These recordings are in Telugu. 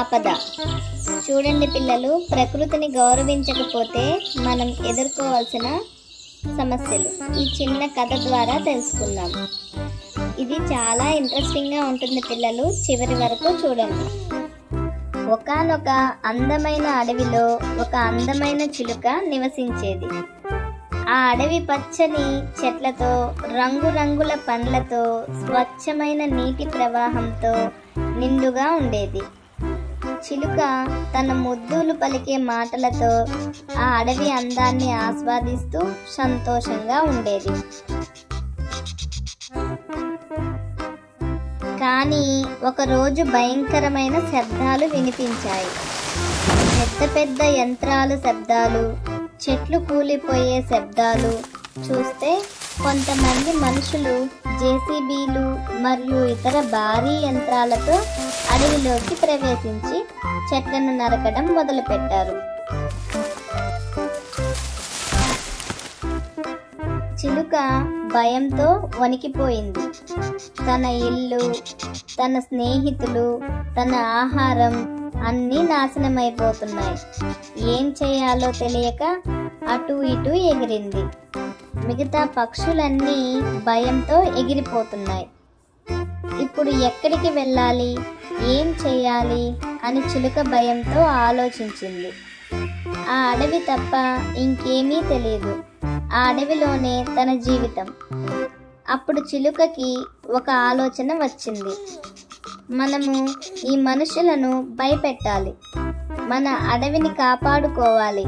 ఆపద. చూడండి పిల్లలు, ప్రకృతిని గౌరవించకపోతే మనం ఎదుర్కోవాల్సిన సమస్యలు ఈ చిన్న కథ ద్వారా తెలుసుకుందాం. ఇది చాలా ఇంట్రెస్టింగ్గా ఉంటుంది పిల్లలు, చివరి వరకు చూడండి. ఒకానొక అందమైన అడవిలో ఒక అందమైన చిలుక నివసించేది. ఆ అడవి పచ్చని చెట్లతో, రంగురంగుల పండ్లతో, స్వచ్ఛమైన నీటి ప్రవాహంతో నిండుగా ఉండేది. చిలుక తన ముద్దులు పలికే మాటలతో ఆ అడవి అందాన్ని ఆస్వాదిస్తూ సంతోషంగా ఉండేది. కానీ ఒకరోజు భయంకరమైన శబ్దాలు వినిపించాయి. పెద్ద పెద్ద యంత్రాలు శబ్దాలు, చెట్లు కూలిపోయే శబ్దాలు. చూస్తే కొంతమంది మనుషులు జేసీబీలు మరియు ఇతర భారీ యంత్రాలతో అడవిలోకి ప్రవేశించి చెట్లను నరకడం మొదలుపెట్టారు. చిలుక భయంతో వణికిపోయింది. తన ఇల్లు, తన స్నేహితులు, తన ఆహారం అన్నీ నాశనమైపోతున్నాయి. ఏం చేయాలో తెలియక అటు ఇటు ఎగిరింది. మిగతా పక్షులన్నీ భయంతో ఎగిరిపోతున్నాయి. ఇప్పుడు ఎక్కడికి వెళ్ళాలి, ఏం చేయాలి అని చిలుక భయంతో ఆలోచించింది. ఆ అడవి తప్ప ఇంకేమీ తెలియదు. ఆ అడవిలోనే తన జీవితం. అప్పుడు చిలుకకి ఒక ఆలోచన వచ్చింది. మనము ఈ మనుషులను భయపెట్టాలి. మన అడవిని కాపాడుకోవాలి.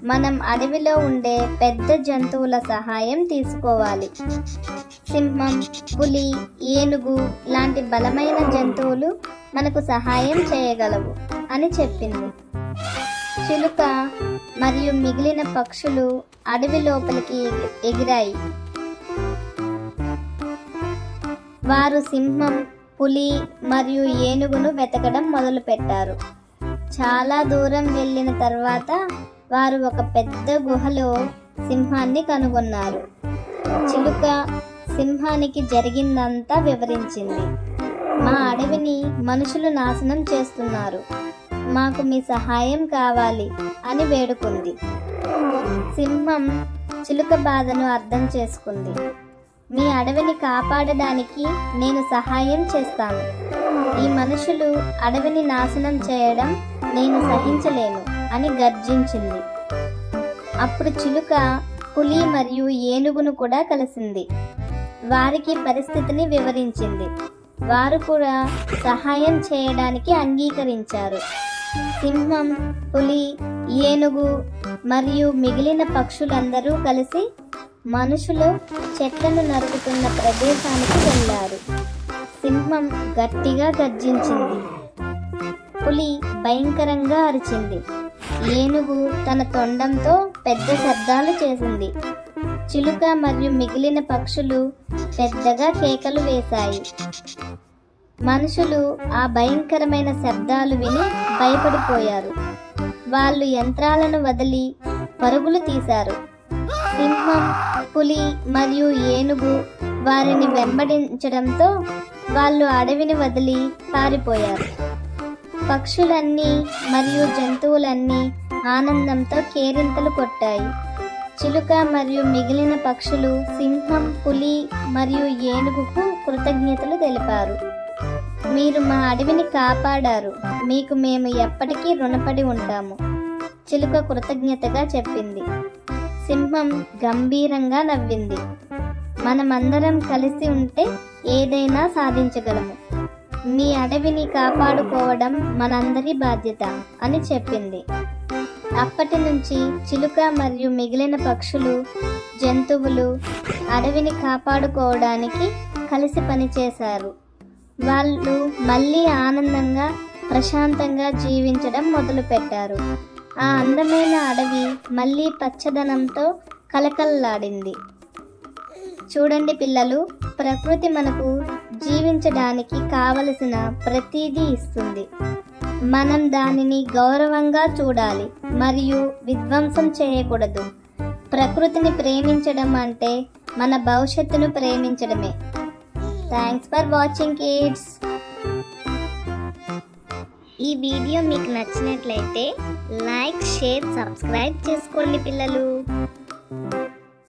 మనం అడవిలో ఉండే పెద్ద జంతువుల సహాయం తీసుకోవాలి. సింహం, పులి, ఏనుగు లాంటి బలమైన జంతువులు మనకు సహాయం చేయగలవు అని చెప్పింది. చిలుక మరియు మిగిలిన పక్షులు అడవి లోపలికి ఎగిరాయి. వారు సింహం, పులి మరియు ఏనుగును వెతకడం మొదలుపెట్టారు. చాలా దూరం వెళ్ళిన తర్వాత వారు ఒక పెద్ద గుహలో సింహాన్ని కనుగొన్నారు. చిలుక సింహానికి జరిగిందంతా వివరించింది. మా అడవిని మనుషులు నాశనం చేస్తున్నారు. మాకు మీ సహాయం కావాలి అని వేడుకుంది. సింహం చిలుక బాధను అర్థం చేసుకుంది. మీ అడవిని కాపాడడానికి నేను సహాయం చేస్తాను. ఈ మనుషులు అడవిని నాశనం చేయడం నేను సహించలేను అని గర్జించింది. అప్పుడు చిలుక పులి మరియు ఏనుగును కూడా కలిసింది. వారికి పరిస్థితిని వివరించింది. వారు కూడా సహాయం చేయడానికి అంగీకరించారు. సింహం, పులి, ఏనుగు మరియు మిగిలిన పక్షులందరూ కలిసి మనుషులు చెట్లను నరుకుతున్న ప్రదేశానికి వెళ్ళారు. సింహం గట్టిగా గర్జించింది. పులి భయంకరంగా అరిచింది. ఏనుగు తన తొండంతో పెద్ద శబ్దాలు చేసింది. చిలుక మరియు మిగిలిన పక్షులు పెద్దగా కేకలు వేశాయి. మనుషులు ఆ భయంకరమైన శబ్దాలు విని భయపడిపోయారు. వాళ్ళు యంత్రాలను వదిలి పరుగులు తీశారు. సింహం, పులి మరియు ఏనుగు వారిని వెంబడించడంతో వాళ్ళు అడవిని వదిలి పారిపోయారు. పక్షులన్నీ మరియు జంతువులన్నీ ఆనందంతో కేరింతలు కొట్టాయి. చిలుక మరియు మిగిలిన పక్షులు సింహం, పులి మరియు ఏనుగుకు కృతజ్ఞతలు తెలిపారు. మీరు మా అడవిని కాపాడారు. మీకు మేము ఎప్పటికీ రుణపడి ఉంటాము, చిలుక కృతజ్ఞతగా చెప్పింది. సింహం గంభీరంగా నవ్వింది. మనమందరం కలిసి ఉంటే ఏదైనా సాధించగలము. మీ అడవిని కాపాడుకోవడం మనందరి బాధ్యత అని చెప్పింది. అప్పటి నుంచి చిలుక మరియు మిగిలిన పక్షులు, జంతువులు అడవిని కాపాడుకోవడానికి కలిసి పనిచేశారు. వాళ్ళు మళ్ళీ ఆనందంగా, ప్రశాంతంగా జీవించడం మొదలుపెట్టారు. ఆ అందమైన అడవి మళ్ళీ పచ్చదనంతో కలకల్లాడింది. చూడండి పిల్లలు, ప్రకృతి మనకు జీవించడానికి కావలసిన ప్రతిదీ ఇస్తుంది. మనం దానిని గౌరవంగా చూడాలి మరియు విధ్వంసం చేయకూడదు. ప్రకృతిని ప్రేమించడం అంటే మన భవిష్యత్తును ప్రేమించడమే. Thanks for watching kids. ఈ వీడియో మీకు నచ్చినట్లయితే లైక్, షేర్, సబ్స్క్రైబ్ చేసుకోండి పిల్లలు.